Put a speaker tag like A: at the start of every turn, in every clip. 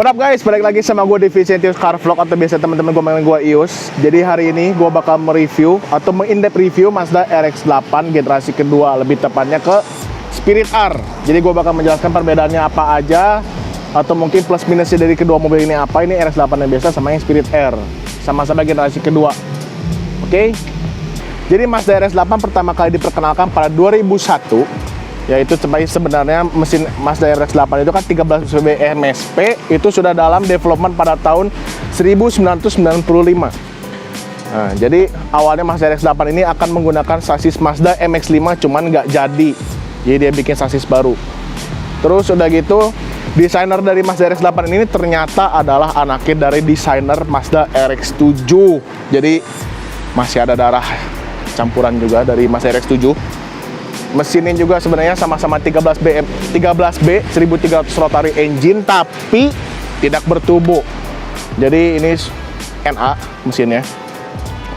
A: What up guys, balik lagi sama gue di Vicentius Car Vlog atau biasa teman-teman gue manggil gue Ius. Jadi hari ini gue bakal mereview atau meng-in-depth review Mazda RX-8 generasi kedua, lebih tepatnya ke Spirit R. Jadi gue bakal menjelaskan perbedaannya apa aja atau mungkin plus minusnya dari kedua mobil ini apa. Ini RX-8 yang biasa sama yang Spirit R, sama-sama generasi kedua. Oke. Jadi Mazda RX-8 pertama kali diperkenalkan pada 2001. Yaitu sebenarnya mesin Mazda RX-8 itu kan 13 cc MSP itu sudah dalam development pada tahun 1995. Nah, jadi awalnya Mazda RX-8 ini akan menggunakan sasis Mazda MX-5 cuman nggak jadi. Jadi dia bikin sasis baru. Terus udah gitu, desainer dari Mazda RX-8 ini ternyata adalah anaknya dari desainer Mazda RX-7. Jadi masih ada darah campuran juga dari Mazda RX-7. Mesinnya juga sebenarnya sama-sama 13B 1300 rotary engine tapi tidak berturbo. Jadi ini NA mesinnya.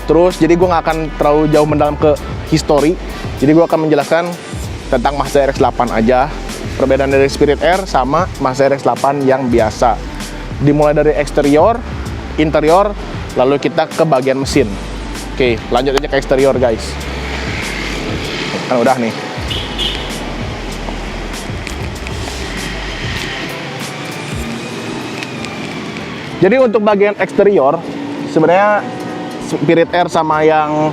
A: Terus jadi gue nggak akan terlalu jauh mendalam ke history. Jadi gue akan menjelaskan tentang Mazda RX-8 aja. Perbedaan dari Spirit R sama Mazda RX-8 yang biasa. Dimulai dari eksterior, interior, lalu kita ke bagian mesin. Oke, lanjut aja ke eksterior guys. Kan udah nih. Jadi untuk bagian eksterior sebenarnya Spirit R sama yang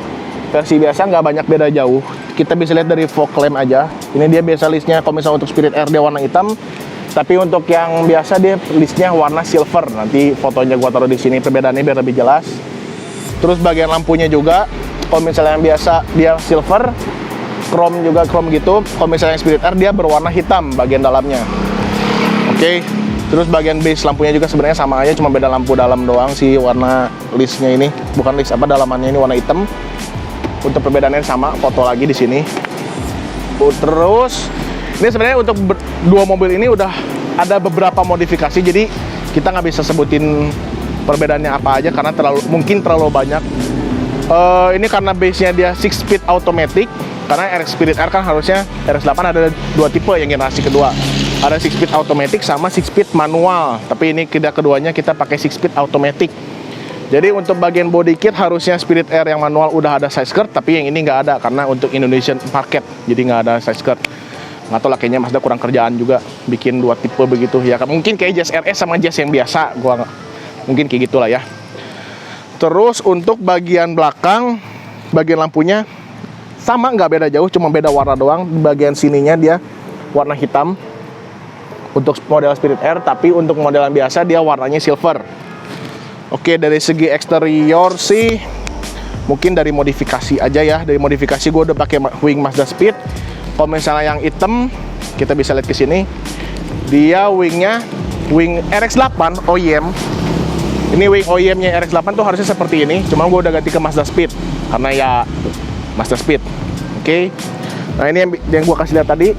A: versi biasa nggak banyak beda jauh. Kita bisa lihat dari fog lamp aja. Ini dia biasa listnya, kalau misalnya untuk Spirit R dia warna hitam, tapi untuk yang biasa dia listnya warna silver. Nanti fotonya gua taruh di sini perbedaannya biar lebih jelas. Terus bagian lampunya juga, kalau misalnya yang biasa dia silver, chrome juga chrome gitu. Kalau misalnya Spirit R dia berwarna hitam bagian dalamnya. Oke. Terus bagian base lampunya juga sebenarnya sama aja, cuma beda lampu dalam doang sih, warna listnya ini, bukan list apa dalamannya ini warna hitam. Untuk perbedaannya sama, foto lagi di sini. Terus ini sebenarnya untuk dua mobil ini udah ada beberapa modifikasi, jadi kita nggak bisa sebutin perbedaannya apa aja karena mungkin terlalu banyak. Ini karena base-nya dia 6-speed automatic. Karena RX Spirit R kan harusnya RX-8 ada dua tipe yang generasi kedua. Ada 6-speed automatic sama 6-speed manual. Tapi ini keduanya kita pakai 6-speed automatic. Jadi untuk bagian body kit harusnya Spirit R yang manual udah ada side skirt, tapi yang ini nggak ada karena untuk Indonesian market. Jadi nggak ada side skirt. Nggak tahu lah, kayaknya Mazda kurang kerjaan juga bikin dua tipe begitu. Ya mungkin kayak Jazz RS sama Jazz yang biasa. Mungkin kayak gitulah ya. Terus untuk bagian belakang, bagian lampunya sama, nggak beda jauh, cuma beda warna doang. Di bagian sininya dia warna hitam untuk model Spirit R, tapi untuk model yang biasa dia warnanya silver. Oke, dari segi eksterior sih mungkin dari modifikasi aja ya. Dari modifikasi gue udah pakai wing Mazda Speed. Kalau misalnya yang hitam, kita bisa lihat ke sini. Dia wingnya wing RX-8 OEM. Ini wing OEM-nya RX-8 tuh harusnya seperti ini, cuma gue udah ganti ke Mazda Speed karena ya Mazda Speed. Oke. Nah, ini yang gue kasih lihat tadi,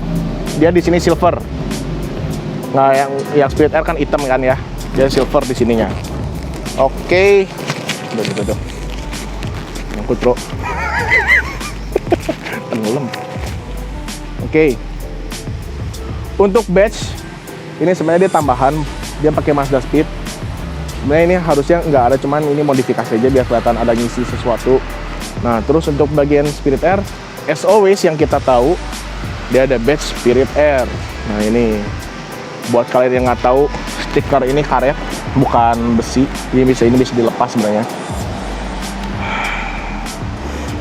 A: dia di sini silver. Nah, yang Spirit R kan hitam kan ya. Dia silver di sininya. Oke. Tuh. Nyangkut, bro. Tenggelam. Oke. Untuk badge ini sebenarnya dia tambahan, dia pakai Mazda Speed. Sebenarnya ini harusnya nggak ada, cuman ini modifikasi aja biar kelihatan ada ngisi sesuatu. Nah, terus untuk bagian Spirit R, as always yang kita tahu, dia ada badge Spirit R. Nah, ini buat kalian yang nggak tahu, stiker ini karet. bukan besi. Ini bisa dilepas sebenarnya.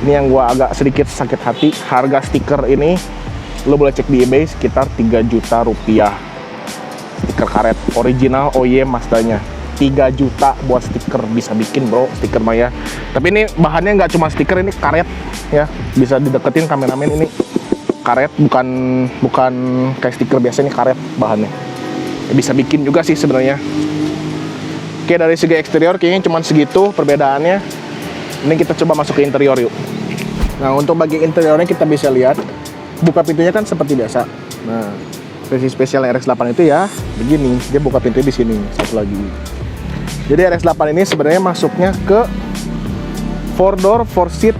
A: Ini yang gua agak sedikit sakit hati, harga stiker ini lo boleh cek di eBay sekitar 3 juta rupiah. Stiker karet original OY Mazdanya 3 juta buat stiker, bisa bikin bro stiker Maya. Tapi ini bahannya nggak cuma stiker, ini karet ya, bisa dideketin kameramen. Ini karet, bukan kayak stiker biasa, ini karet bahannya. Bisa bikin juga sih sebenarnya. Oke, dari segi eksterior kayaknya cuma segitu perbedaannya. Ini kita coba masuk ke interior yuk. Nah, untuk bagian interiornya kita bisa lihat buka pintunya kan seperti biasa. Nah, versi spesial RX-8 itu ya begini, dia buka pintunya di sini. Satu lagi. Jadi RX-8 ini sebenarnya masuknya ke 4 door 4 seat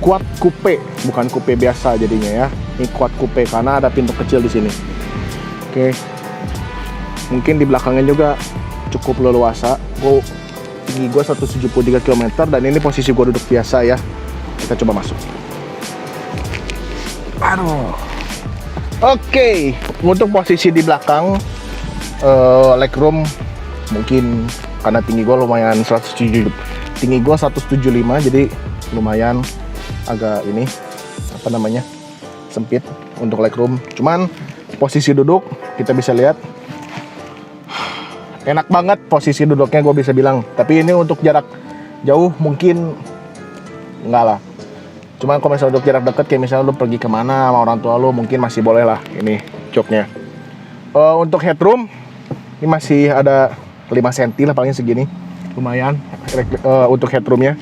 A: quad coupe, bukan coupe biasa jadinya ya. Ini quad coupe karena ada pintu kecil di sini. Oke. Mungkin di belakangnya juga cukup leluasa. Tinggi gue 173 km dan ini posisi gue duduk biasa ya. Kita coba masuk. Aduh. Oke, untuk posisi di belakang legroom mungkin karena tinggi gue lumayan 170. Tinggi gue 175, jadi lumayan agak ini apa namanya? Sempit untuk legroom. Cuman posisi duduk kita bisa lihat enak banget posisi duduknya, gue bisa bilang. Tapi ini untuk jarak jauh mungkin enggak lah. Cuman kalau misalnya untuk jarak dekat, kayak misalnya lu pergi kemana sama orang tua lu, mungkin masih boleh lah ini joknya. Untuk headroom ini masih ada 5 cm lah paling segini, lumayan untuk headroomnya.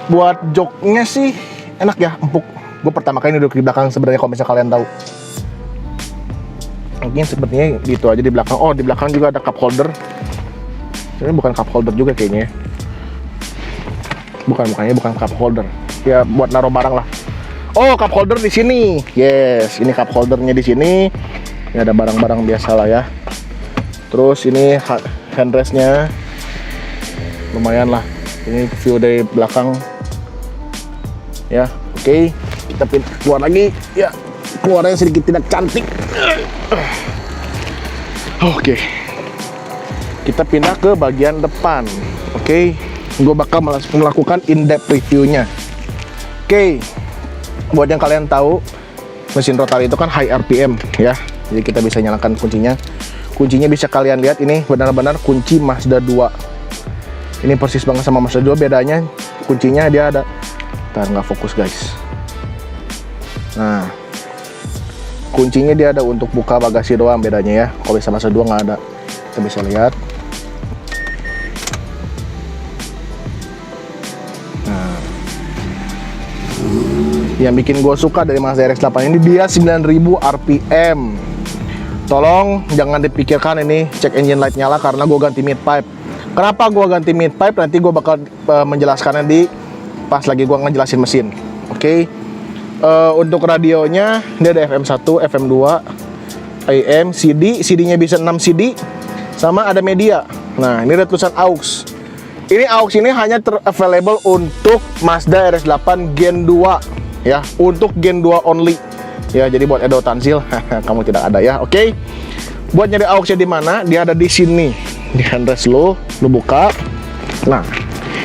A: Buat joknya sih enak ya, empuk. Gue pertama kali duduk di belakang sebenarnya, kalau misalnya kalian tahu. Mungkin sepertinya gitu aja di belakang. Oh, di belakang juga ada cup holder. Ini bukan cup holder juga kayaknya. Bukan cup holder. Ya buat naruh barang lah. Oh, cup holder di sini. Yes, ini cup holdernya di sini. Ini ada barang-barang biasa lah ya. Terus ini handrestnya lumayan lah. Ini view dari belakang. Ya, oke. Kita keluar lagi. Ya, keluarnya sedikit tidak cantik. Oke. Kita pindah ke bagian depan. Oke. Gue bakal melakukan in-depth reviewnya. Oke. Buat yang kalian tahu, mesin rotary itu kan high RPM ya. Jadi kita bisa nyalakan kuncinya. Kuncinya bisa kalian lihat, ini benar-benar kunci Mazda 2. Ini persis banget sama Mazda 2, bedanya kuncinya dia ada. Ntar nggak fokus guys. Nah, kuncinya dia ada untuk buka bagasi doang bedanya ya. Kalau bisa Mazda 2 nggak ada. Kita bisa lihat. Nah, yang bikin gue suka dari Mazda RX-8 ini dia 9000 RPM. Tolong jangan dipikirkan ini cek engine light nyala karena gue ganti mid pipe. Kenapa gue ganti mid pipe? Nanti gue bakal menjelaskannya di pas lagi gue ngejelasin mesin. Oke. Untuk radionya dia ada FM1, FM2, AM, CD-nya bisa 6 CD, sama ada media. Nah, ini ada tulisan AUX. Ini AUX ini hanya available untuk Mazda RX-8 Gen 2 ya, untuk Gen 2 only. Ya, jadi buat Edo Tanzil kamu tidak ada ya. Oke. Buat nyari AUX-nya di mana? Dia ada di sini. Di handrest lu buka. Nah,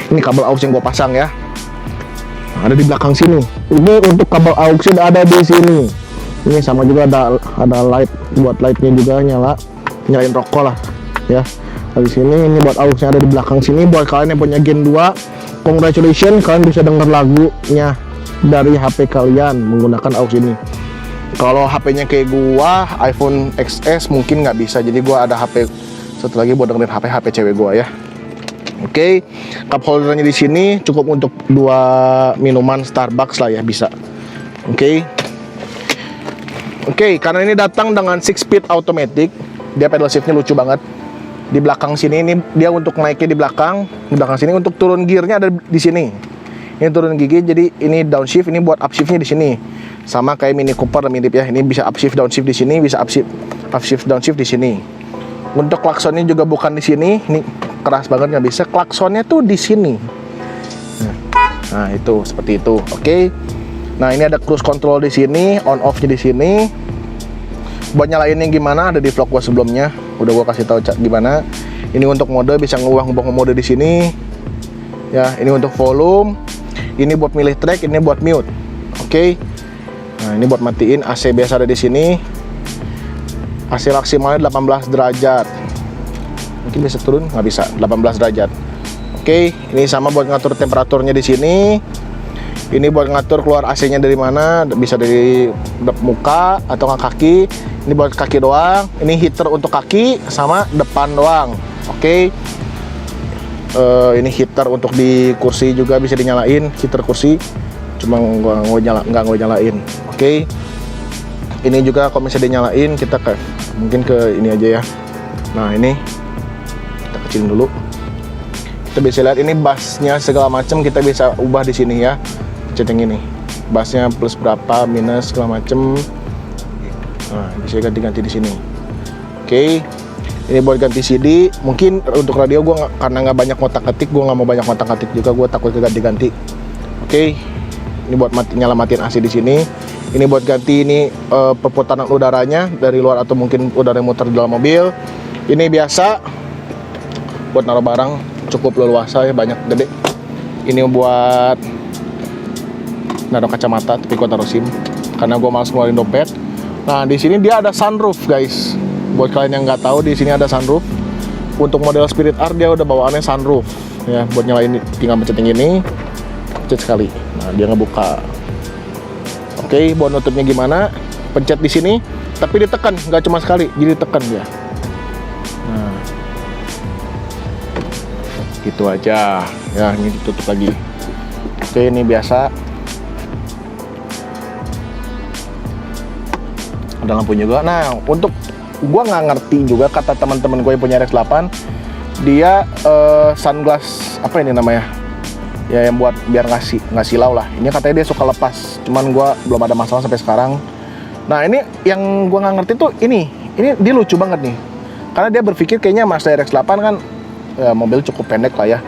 A: ini kabel AUX yang gua pasang ya. Ada di belakang sini. Ini untuk kabel AUX ada di sini. Ini sama juga ada light, buat lightnya juga nyalain rokok lah ya. Di sini ini buat AUX ada di belakang sini. Buat kalian yang punya Gen 2, congratulations, kalian bisa denger lagunya dari HP kalian menggunakan AUX ini. Kalau HP-nya kayak gua, iPhone XS mungkin nggak bisa. Jadi gua ada HP satu lagi buat dengerin HP cewek gua ya. Oke, cup holdernya di sini cukup untuk 2 minuman Starbucks lah ya, bisa. Oke, karena ini datang dengan 6-speed automatic, dia pedal shiftnya lucu banget. Di belakang sini ini dia untuk naiknya di belakang sini, untuk turun gearnya ada di sini. Ini turun gigi, jadi ini downshift, ini buat upshiftnya di sini. Sama kayak Mini Cooper mirip ya, ini bisa upshift downshift di sini, bisa upshift downshift di sini. Untuk klaksonnya juga bukan di sini, ini keras banget nggak bisa. Klaksonnya tuh di sini. Nah itu seperti itu. Oke. Nah ini ada cruise control di sini, on off-nya di sini. Buat nyalainnya gimana ada di vlog gua sebelumnya. Udah gua kasih tahu gimana. Ini untuk mode, bisa ngubah mode di sini. Ya, ini untuk volume. Ini buat milih track, ini buat mute. Oke. Nah, ini buat matiin. AC biasa ada di sini. AC maksimalnya 18 derajat. Mungkin bisa turun, nggak bisa. 18 derajat. Oke, ini sama buat ngatur temperaturnya di sini. Ini buat ngatur keluar AC-nya dari mana, bisa dari muka atau nggak kaki. Ini buat kaki doang. Ini heater untuk kaki sama depan doang. Oke. Ini heater untuk di kursi juga bisa dinyalain, heater kursi. Cuma nggak nyalain. Oke. Ini juga kalau misalnya dinyalain, kita mungkin ke ini aja ya. Nah, ini kita kecilin dulu. Kita bisa lihat ini bassnya segala macam kita bisa ubah di sini ya. Pencet yang ini. Bassnya plus berapa, minus segala macam. Nah, bisa ganti-ganti di sini. Oke. Ini buat ganti CD. Mungkin untuk radio gue karena nggak banyak ngotak-ngatik, gue nggak mau banyak ngotak-ngatik juga, gue takut keganti-ganti. Oke. Ini buat matiin AC di sini. Ini buat ganti ini perputaran udaranya dari luar atau mungkin udara yang muter di dalam mobil. Ini biasa buat naruh barang, cukup leluasa ya, banyak gede. Ini buat naruh kacamata, tapi gue taruh SIM karena gue malas ngeluarin dompet. Nah, di sini dia ada sunroof, guys. Buat kalian yang nggak tahu, di sini ada sunroof. Untuk model Spirit R dia udah bawaannya sunroof. Ya, buat nyalain tinggal pencet yang ini, pencet sekali. Nah, dia ngebuka. Oke, buat nutupnya gimana? Pencet di sini, tapi ditekan, nggak cuma sekali, jadi tekan dia. Nah, gitu aja. Ya, ini ditutup lagi. Oke, ini biasa. Ada lampu juga. Nah, untuk gua nggak ngerti juga kata teman-teman gue yang punya RX-8, dia sunglass apa ini namanya? Ya, yang buat biar nggak silau lah. Ini katanya dia suka lepas. Cuman gua belum ada masalah sampai sekarang. Nah, ini yang gua nggak ngerti tuh ini dia lucu banget nih. Karena dia berpikir kayaknya Mazda RX-8 kan ya, mobil cukup pendek lah ya.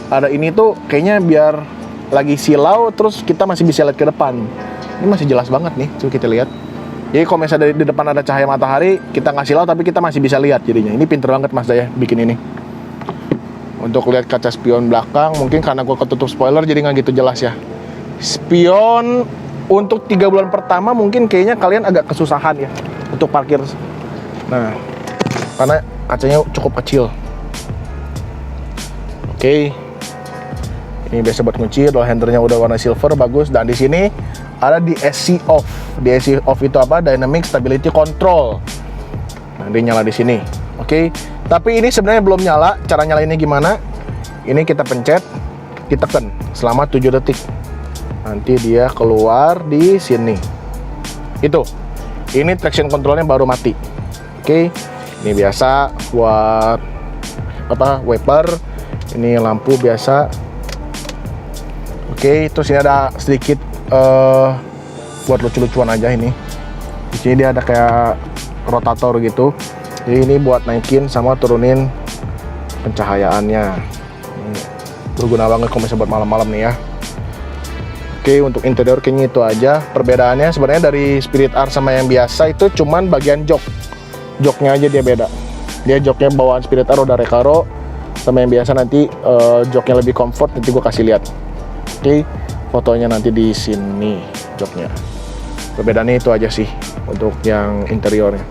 A: Ada ini tuh kayaknya biar lagi silau terus kita masih bisa lihat ke depan. Ini masih jelas banget nih, coba kita lihat. Jadi kalau misalnya di depan ada cahaya matahari, kita nggak silau tapi kita masih bisa lihat jadinya. Ini pinter banget Mazda ya bikin ini. Untuk lihat kaca spion belakang, mungkin karena gue ketutup spoiler jadi nggak gitu jelas ya. Spion untuk 3 bulan pertama mungkin kayaknya kalian agak kesusahan ya untuk parkir. Nah, karena kacanya cukup kecil. Oke. Ini biasa buat kunci, door handle-nya udah warna silver, bagus. Dan di sini ada DSC off. DSC off itu apa? Dynamic Stability Control. Nah, dia nyala di sini. Oke. Tapi ini sebenarnya belum nyala. Cara nyalainnya gimana? Ini kita pencet, ditekan selama 7 detik. Nanti dia keluar di sini. Itu. Ini traction controlnya baru mati. Oke. Ini biasa buat apa? Wiper. Ini lampu biasa. Oke, terus ini ada sedikit buat lucu-lucuan aja ini. Di sini dia ada kayak rotator gitu. Jadi ini buat naikin sama turunin pencahayaannya. Ini berguna banget kalau misalnya buat malam-malam nih ya. Oke, untuk interior kayaknya itu aja. Perbedaannya sebenarnya dari Spirit R sama yang biasa itu cuman bagian jok. Joknya aja dia beda. Dia joknya bawaan Spirit R udah Recaro, sama yang biasa nanti joknya lebih comfort, nanti gue kasih lihat. Oke, fotonya nanti di sini joknya. Perbedaannya itu aja sih untuk yang interiornya.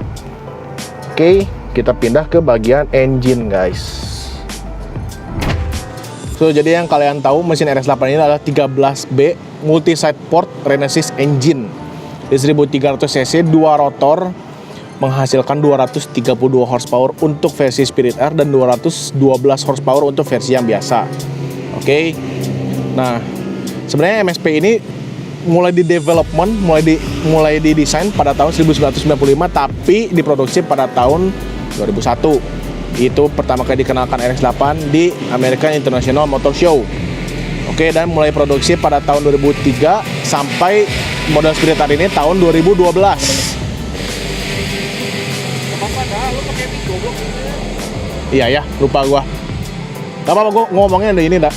A: Oke, kita pindah ke bagian engine, guys. So, jadi yang kalian tahu mesin RX-8 ini adalah 13B multi-side port Renesis engine di 1300 cc, 2 rotor, menghasilkan 232 horsepower untuk versi Spirit R dan 212 horsepower untuk versi yang biasa. Oke. Nah, sebenarnya MSP ini mulai di development, mulai didesain pada tahun 1995, tapi diproduksi pada tahun 2001. Itu pertama kali dikenalkan RX-8 di American International Motor Show. Oke, dan mulai produksi pada tahun 2003 sampai model Spirit R ini tahun 2012. Iya ya, lupa gua. Gak apa-apa, gua ngomongnya ada ini dah.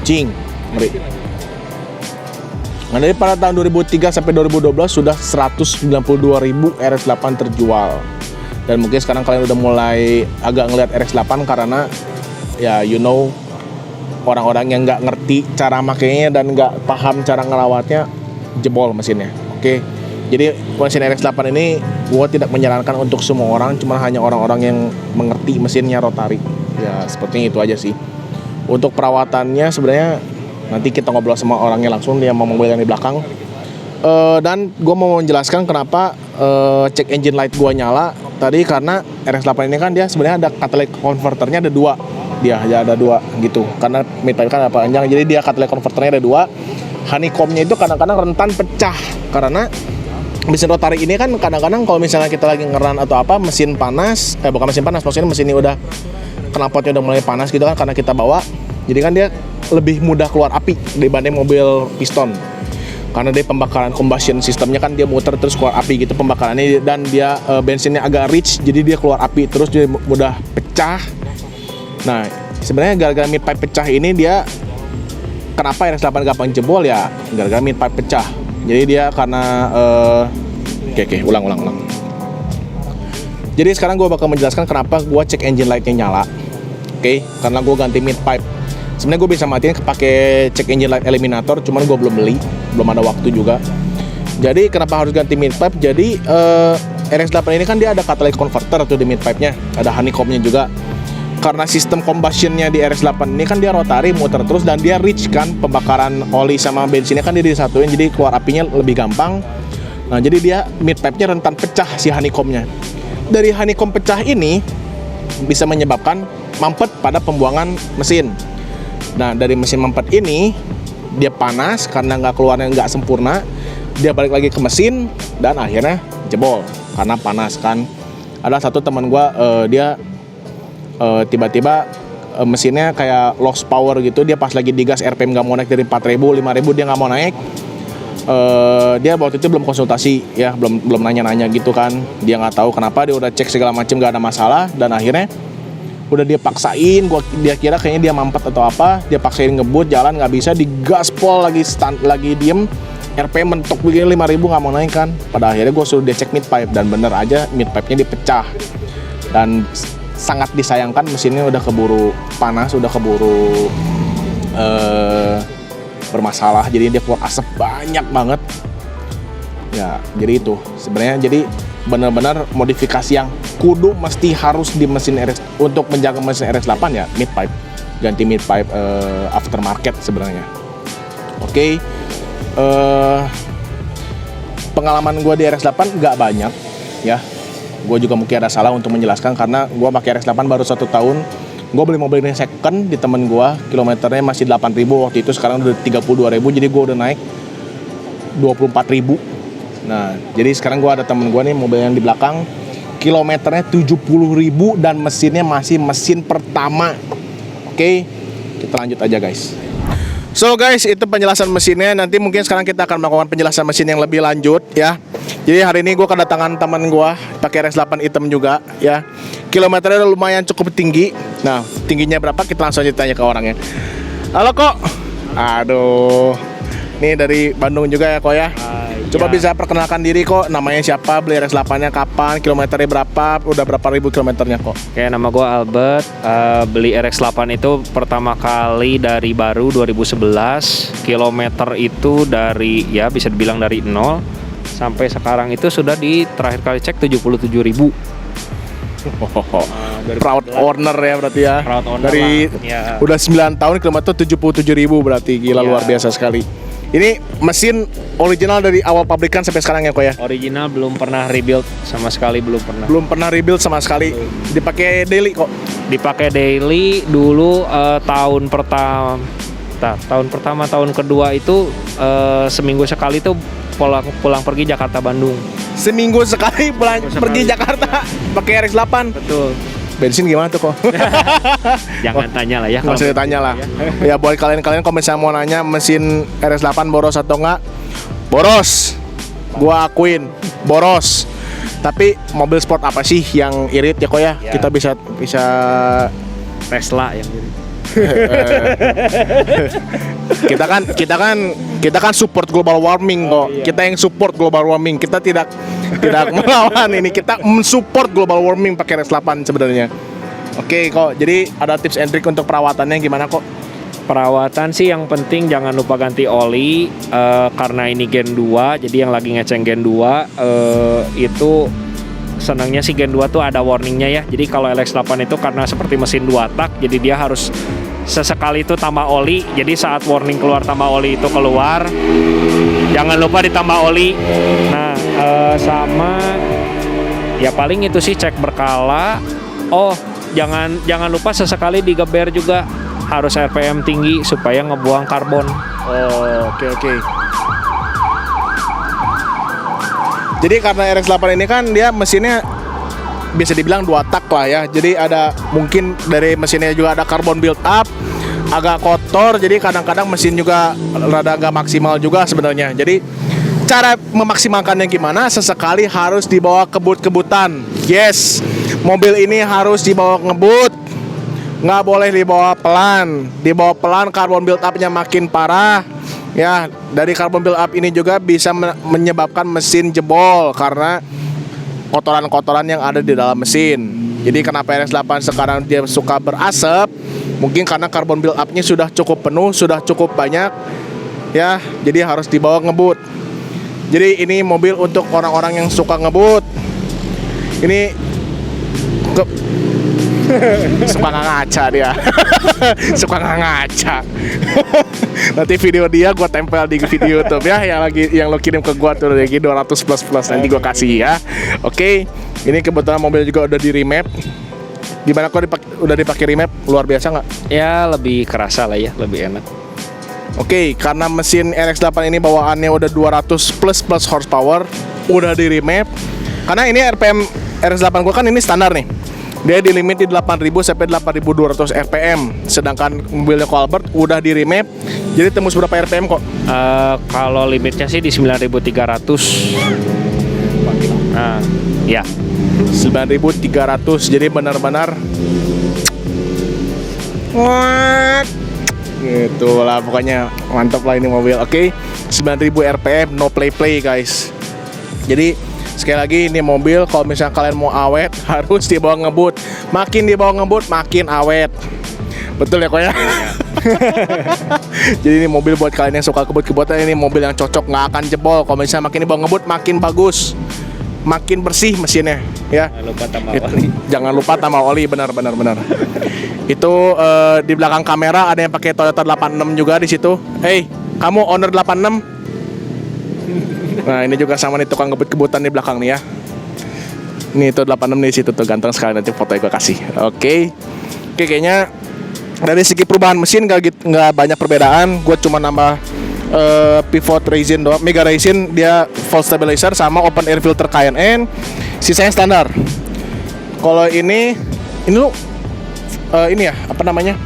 A: Cing, mari. Nah, dari pada tahun 2003 sampai 2012 sudah 192.000 RX-8 terjual. Dan mungkin sekarang kalian udah mulai agak ngeliat RX-8 karena ya orang-orang yang nggak ngerti cara makainya dan nggak paham cara ngelawatnya jebol mesinnya. Oke. Jadi mesin RX-8 ini gua tidak menyarankan untuk semua orang, cuma hanya orang-orang yang mengerti mesinnya rotari. Ya sepertinya itu aja sih. Untuk perawatannya sebenarnya nanti kita ngobrol sama orangnya langsung, dia mau mobil yang di belakang. Dan gue mau menjelaskan kenapa check engine light gue nyala tadi, karena RX-8 ini kan dia sebenarnya ada catalytic converternya ada 2. Dia ada 2 gitu. Karena mid pipe kan ada panjang, jadi dia catalytic converternya ada 2. Honeycomb-nya itu kadang-kadang rentan pecah karena mesin rotari ini kan kadang-kadang kalau misalnya kita lagi ngeran atau apa, mesin panas, bukan mesin panas, maksudnya mesin ini udah knalpotnya udah mulai panas gitu kan karena kita bawa. Jadi kan dia lebih mudah keluar api dibanding mobil piston. Karena dia pembakaran combustion sistemnya kan dia muter terus keluar api gitu pembakarannya, dan dia bensinnya agak rich jadi dia keluar api terus, dia mudah pecah. Nah, sebenarnya gara-gara mid pipe pecah ini dia kenapa RX-8 gampang jebol ya gara-gara mid pipe pecah. Jadi dia karena oke, ulang. Jadi sekarang gue bakal menjelaskan kenapa gue cek engine lightnya nyala. Oke, karena gue ganti mid pipe. Sebenarnya gue bisa matiin pakai check engine light eliminator, cuman gue belum beli, belum ada waktu juga. Jadi kenapa harus ganti mid pipe? Jadi RX-8 ini kan dia ada catalytic converter tuh di mid pipe-nya, ada honeycomb-nya juga. Karena sistem combustion-nya di RX-8 ini kan dia rotari, muter terus, dan dia rich kan, pembakaran oli sama bensinnya kan dia disatuin, jadi keluar apinya lebih gampang. Nah, jadi dia mid pipe-nya rentan pecah si honeycomb-nya. Dari honeycomb pecah ini bisa menyebabkan mampet pada pembuangan mesin. Nah, dari mesin mampet ini dia panas karena keluarnya nggak sempurna, dia balik lagi ke mesin dan akhirnya jebol karena panas kan. Ada satu teman gue dia tiba-tiba mesinnya kayak lost power gitu, dia pas lagi digas RPM nggak mau naik dari 4.000, 5.000 dia nggak mau naik. Dia waktu itu belum konsultasi ya, belum nanya-nanya gitu kan, dia nggak tahu kenapa, dia udah cek segala macam nggak ada masalah, dan akhirnya udah dia paksain, dia kira kayaknya dia mampet atau apa, dia paksain ngebut jalan nggak bisa, digaspol lagi lagi diem, RPM mentok begini 5.000 nggak mau naik kan. Pada akhirnya gue suruh dia cek mid pipe dan bener aja mid pipe-nya dipecah, dan sangat disayangkan mesinnya udah keburu panas, udah keburu bermasalah, jadi dia keluar asap banyak banget ya. Jadi itu sebenarnya jadi benar-benar modifikasi yang kudu mesti harus di mesin RX untuk menjaga mesin RX-8 ya mid pipe, ganti mid pipe aftermarket sebenarnya. Oke. Pengalaman gue di RX-8 nggak banyak ya, gue juga mungkin ada salah untuk menjelaskan karena gue pakai RX-8 baru 1 tahun. Gue beli mobil ini second di temen gue, kilometernya masih 8.000 waktu itu, sekarang udah 32.000, jadi gue udah naik 24.000. Nah, jadi sekarang gue ada temen gue nih, mobil yang di belakang, kilometernya 70.000 dan mesinnya masih mesin pertama. Oke, kita lanjut aja guys. So guys, itu penjelasan mesinnya. Nanti mungkin sekarang kita akan melakukan penjelasan mesin yang lebih lanjut ya. Jadi hari ini gue kedatangan teman gue pakai RX-8 hitam juga ya. Kilometernya lumayan cukup tinggi. Nah, tingginya berapa kita langsung aja tanya ke orangnya. Halo kok. Aduh, ini dari Bandung juga ya kok ya. Coba bisa perkenalkan diri kok, namanya siapa, beli RX-8-nya kapan, kilometernya berapa, udah berapa ribu kilometernya kok?
B: Oke, nama gue Albert, beli RX-8 itu pertama kali dari baru 2011, kilometer itu dari, ya bisa dibilang dari 0, sampai sekarang itu sudah di terakhir kali cek 77.000.
A: Proud owner ya berarti ya.
B: Proud owner
A: dari
B: lah, ya.
A: Udah 9 tahun kilometer 77.000 berarti, gila
B: Ya.
A: luar biasa sekali. Ini mesin original dari awal pabrikan sampai sekarang ya kok ya?
B: Original belum pernah rebuild sama sekali, belum pernah.
A: Belum pernah rebuild sama sekali. Dipakai daily kok.
B: Dipakai daily dulu tahun pertama, tahun kedua itu seminggu sekali tuh pulang pergi Jakarta Bandung.
A: Seminggu sekali pergi Jakarta pakai RX-8.
B: Betul.
A: Bensin gimana tuh kok?
B: Jangan tanya lah ya.
A: Nggak usah ditanya lah. Ya buat kalian kalau misalnya mau nanya mesin RX-8 boros atau enggak, boros. Gua akuin boros. Tapi mobil sport apa sih yang irit ya kok ya?
B: Ya.
A: Kita bisa
B: Tesla yang ini.
A: kita kan support global warming kok.
B: iya.
A: Kita yang support global warming. Kita tidak melawan ini. Kita mensupport global warming pakai RX-8 sebenarnya. Oke kok. Jadi ada tips and trick untuk perawatannya gimana kok?
B: Perawatan sih yang penting jangan lupa ganti oli, karena ini Gen 2, jadi yang lagi ngeceng Gen 2 itu senangnya sih Gen 2 tuh ada warningnya ya. Jadi kalau LX8 itu karena seperti mesin 2 tak, jadi dia harus sesekali itu tambah oli. Jadi saat warning keluar tambah oli itu keluar, jangan lupa ditambah oli. Nah sama ya paling itu sih cek berkala. Oh jangan lupa sesekali digeber juga, harus RPM tinggi supaya ngebuang karbon.
A: Oh, oke. Jadi karena RX-8 ini kan dia mesinnya bisa dibilang 2 tak lah ya. Jadi ada mungkin dari mesinnya juga ada carbon build up, agak kotor. Jadi kadang-kadang mesin juga rada agak maksimal juga sebenarnya. Jadi cara memaksimalkannya gimana? Sesekali harus dibawa kebut-kebutan. Yes, mobil ini harus dibawa ngebut. Nggak boleh dibawa pelan. Dibawa pelan carbon build up-nya makin parah. Ya, dari carbon build up ini juga bisa menyebabkan mesin jebol karena kotoran-kotoran yang ada di dalam mesin. Jadi kenapa RX-8 sekarang dia suka berasap? Mungkin karena carbon build up-nya sudah cukup penuh, sudah cukup banyak. Ya, jadi harus dibawa ngebut. Jadi ini mobil untuk orang-orang yang suka ngebut. Ini suka nggak ngaca dia. Suka nggak ngaca. Nanti video dia gue tempel di video YouTube ya, yang lo kirim ke gue tuh lagi 200 plus nanti gue kasih ya. Oke, ini kebetulan mobil juga udah di remap. Gimana kok udah dipakai remap? Luar biasa nggak?
B: Ya lebih kerasa lah ya, lebih enak.
A: Oke, karena mesin RX-8 ini bawaannya udah 200 plus horsepower, udah di remap. Karena ini RPM RX-8 gue kan ini standar nih. Dia di limit di 8.000 sampai 8.200 RPM. Sedangkan mobilnya Colbert udah di remap, jadi tembus berapa RPM kok?
B: Kalau limitnya sih di 9.300. Nah, ya
A: 9.300. Jadi benar-benar what? Gitu lah pokoknya, mantap lah ini mobil. Oke, 9.000 RPM, no play guys. Jadi sekali lagi ini mobil kalau misalnya kalian mau awet harus dibawa ngebut. Makin dibawa ngebut makin awet. Betul ya kok ya? Jadi ini mobil buat kalian yang suka kebut-kebutan, ini mobil yang cocok, nggak akan jebol. Kalau misalnya makin dibawa ngebut makin bagus, makin bersih mesinnya ya. Jangan lupa tambah oli, benar. Itu di belakang kamera ada yang pakai Toyota 86 juga di situ. Hey, kamu owner 86? Nah ini juga sama nih tukang kebut-kebutan di belakang nih ya. Ini itu 86 di situ tuh, ganteng sekali, nanti foto gue kasih. Oke, kayaknya dari segi perubahan mesin nggak banyak perbedaan. Gue cuma nambah pivot resin doang, mega resin, dia full stabilizer sama open air filter KNN. Sisanya standar. Kalau ini lu ini ya apa namanya?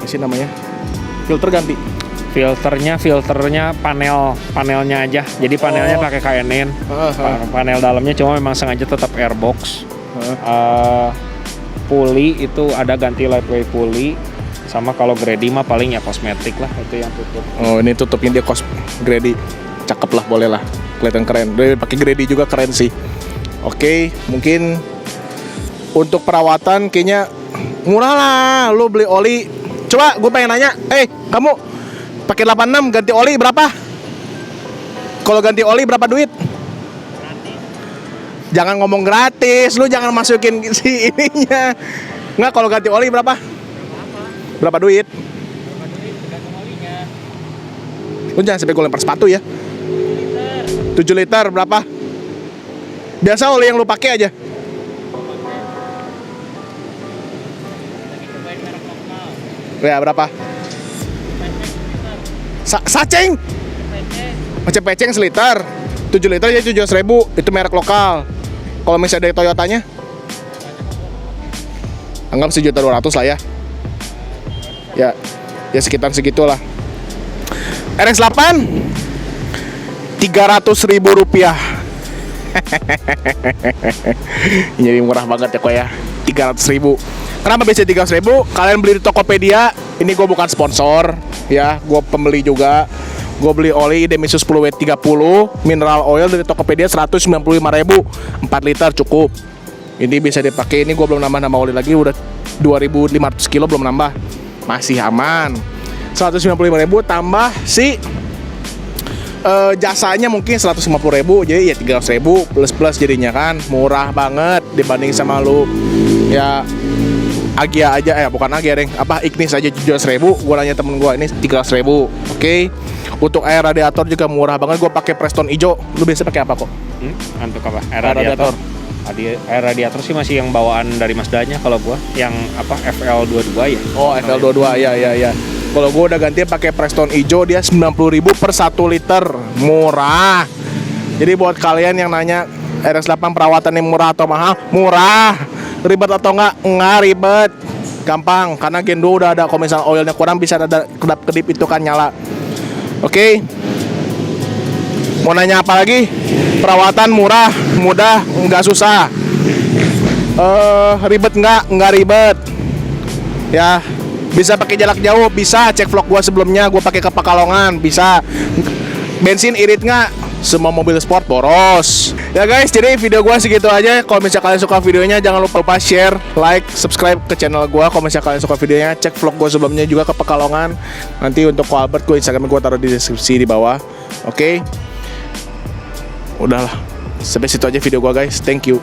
A: Mesin namanya filter ganti.
B: Filternya panelnya aja. Jadi panelnya pakai KNN. Panel dalamnya cuma memang sengaja tetap airbox. Puli itu ada ganti lightweight puli. Sama kalau Grady mah paling ya kosmetik lah, itu yang tutup.
A: Oh, ini tutupnya dia Grady. Cakep lah, boleh lah. Kelihatan keren. Pakai Grady juga keren sih. Oke, mungkin untuk perawatan kayaknya murah lah. Lu beli oli. Coba gue pengen nanya, kamu pakai 86 ganti oli berapa? Kalau ganti oli berapa duit? Gratis. Jangan ngomong gratis, lu jangan masukin si ininya. Nggak, kalau ganti oli berapa? Berapa duit?
B: Tergantung olinya.
A: Lu jangan sampai gue lempar sepatu ya. 7 liter berapa? Biasa oli yang lu pakai aja. Ya berapa? Saceng? Macam peceng seliter 7 liter ya 700.000. Itu merek lokal. Kalau misalnya dari Toyotanya anggap 1.200.000 lah ya. Ya sekitar segitulah. RX-8 300.000 rupiah. Jadi murah banget ya kok ya. 300.000. Kenapa bisa 300.000? Kalian beli di Tokopedia. Ini gue bukan sponsor, ya. Gue pembeli juga. Gue beli oli Idemitsu 10W30 mineral oil dari Tokopedia 195.000, 4 liter cukup. Ini bisa dipakai. Ini gue belum nambah oli lagi, udah 2.500 kilo belum nambah, masih aman. 195.000 tambah si jasanya mungkin 150.000, jadi ya 300.000 plus jadinya kan murah banget dibanding sama lu ya Agia aja, bukan Agia deng, apa Ignis aja 700.000. Gue nanya temen gue ini 300.000. Oke. Untuk air radiator juga murah banget. Gue pakai Preston hijau. Lu biasa pakai apa kok?
B: Untuk apa? Air radiator. Air radiator sih masih yang bawaan dari Mazda-nya kalau gua, yang apa FL22 ya.
A: Oh, FL22 ya. Kalau gua udah ganti pakai Preston hijau, dia 90.000 per 1 liter. Murah. Jadi buat kalian yang nanya RX8 perawatan yang murah atau mahal? Murah. Ribet atau enggak ribet. Gampang, karena Gen 2 udah ada. Kalau misalnya oilnya kurang bisa ada kedap-kedip itu kan nyala. Oke. Mau nanya apa lagi? Perawatan murah, mudah, nggak susah. Ribet nggak ribet. Ya, bisa pakai jarak jauh, bisa. Cek vlog gua sebelumnya, gua pakai ke Pekalongan, bisa. Bensin irit nggak? Semua mobil sport boros. Ya guys, jadi video gua segitu aja. Kalau misalnya kalian suka videonya, jangan lupa share, like, subscribe ke channel gua. Kalau misalnya kalian suka videonya, cek vlog gua sebelumnya juga ke Pekalongan. Nanti untuk Ko Albert, Instagram gua taruh di deskripsi di bawah. Oke. Udahlah, sampai situ aja video gua guys. Thank you.